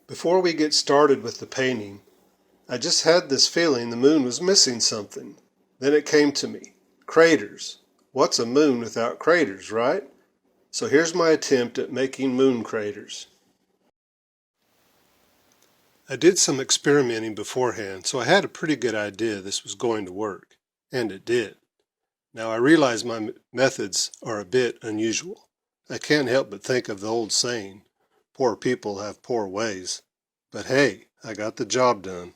Before we get started with the painting, I just had this feeling the moon was missing something. Then it came to me. Craters. What's a moon without craters, right? So here's my attempt at making moon craters. I did some experimenting beforehand, so I had a pretty good idea this was going to work. And it did. Now I realize my methods are a bit unusual. I can't help but think of the old saying, poor people have poor ways. But hey, I got the job done.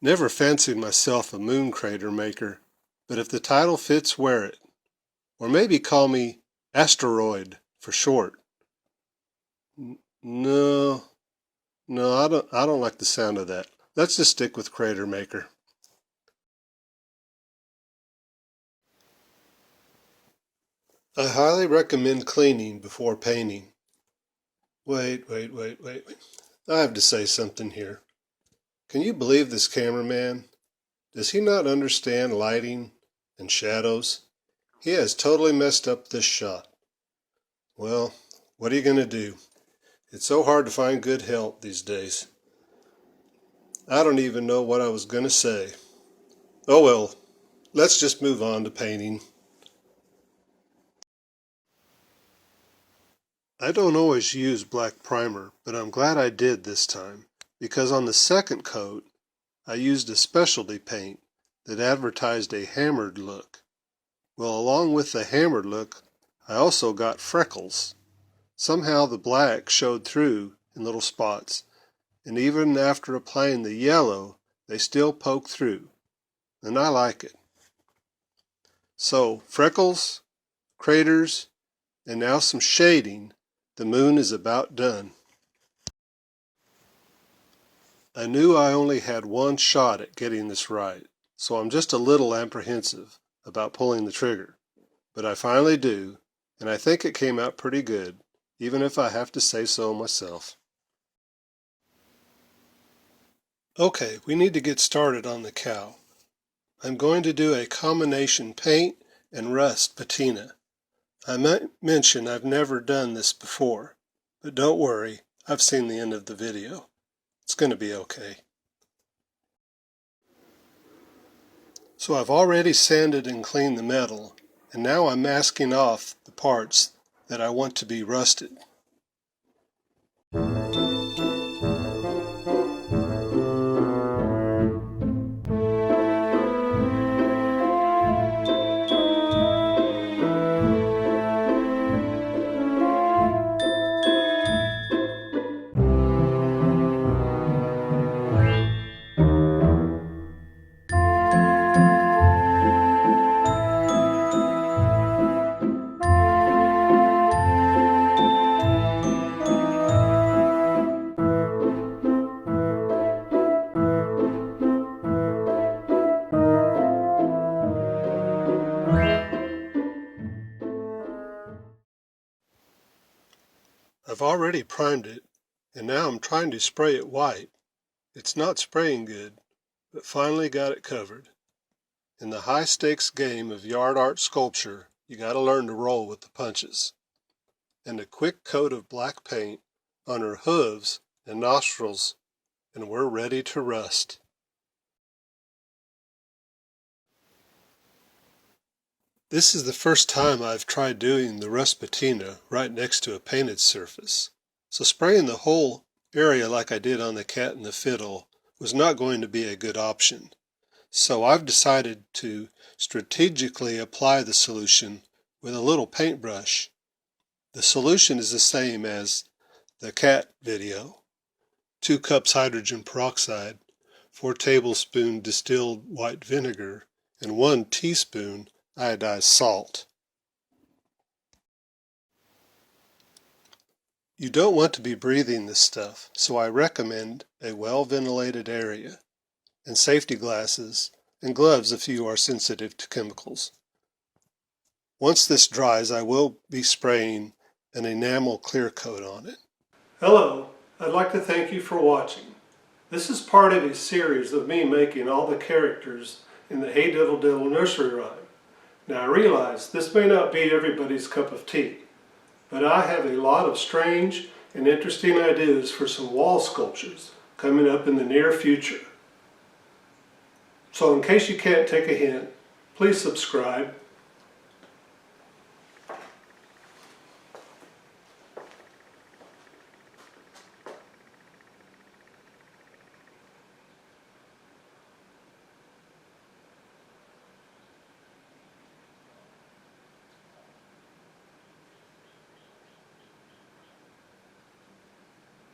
Never fancied myself a moon crater maker, but if the title fits, wear it. Or maybe call me Asteroid for short. No, I don't like the sound of that. Let's just stick with crater maker. I highly recommend cleaning before painting. Wait. I have to say something here. Can you believe this cameraman? Does he not understand lighting and shadows? He has totally messed up this shot. Well, what are you going to do? It's so hard to find good help these days. I don't even know what I was going to say. Oh well, let's just move on to painting. I don't always use black primer, but I'm glad I did this time, because on the second coat, I used a specialty paint that advertised a hammered look. Well, along with the hammered look, I also got freckles. Somehow the black showed through in little spots, and even after applying the yellow, they still poke through, and I like it. So, freckles, craters, and now some shading. The moon is about done. I knew I only had one shot at getting this right, so I'm just a little apprehensive about pulling the trigger. But I finally do, and I think it came out pretty good, even if I have to say so myself. Okay, we need to get started on the cow. I'm going to do a combination paint and rust patina. I might mention I've never done this before, but don't worry, I've seen the end of the video. It's going to be okay. So I've already sanded and cleaned the metal, and now I'm masking off the parts that I want to be rusted. I've already primed it, and now I'm trying to spray it white. It's not spraying good, but finally got it covered. In the high-stakes game of yard art sculpture, you gotta learn to roll with the punches. And a quick coat of black paint on her hooves and nostrils, and we're ready to rust. This is the first time I've tried doing the rust patina right next to a painted surface, so spraying the whole area like I did on the cat and the fiddle was not going to be a good option. So I've decided to strategically apply the solution with a little paintbrush. The solution is the same as the cat video. 2 cups hydrogen peroxide, 4 tablespoons distilled white vinegar, and 1 teaspoon iodized salt. You don't want to be breathing this stuff, so I recommend a well-ventilated area, and safety glasses, and gloves if you are sensitive to chemicals. Once this dries, I will be spraying an enamel clear coat on it. Hello, I'd like to thank you for watching. This is part of a series of me making all the characters in the Hey Diddle Diddle nursery rhyme. Now I realize this may not be everybody's cup of tea, but I have a lot of strange and interesting ideas for some wall sculptures coming up in the near future. So in case you can't take a hint, please subscribe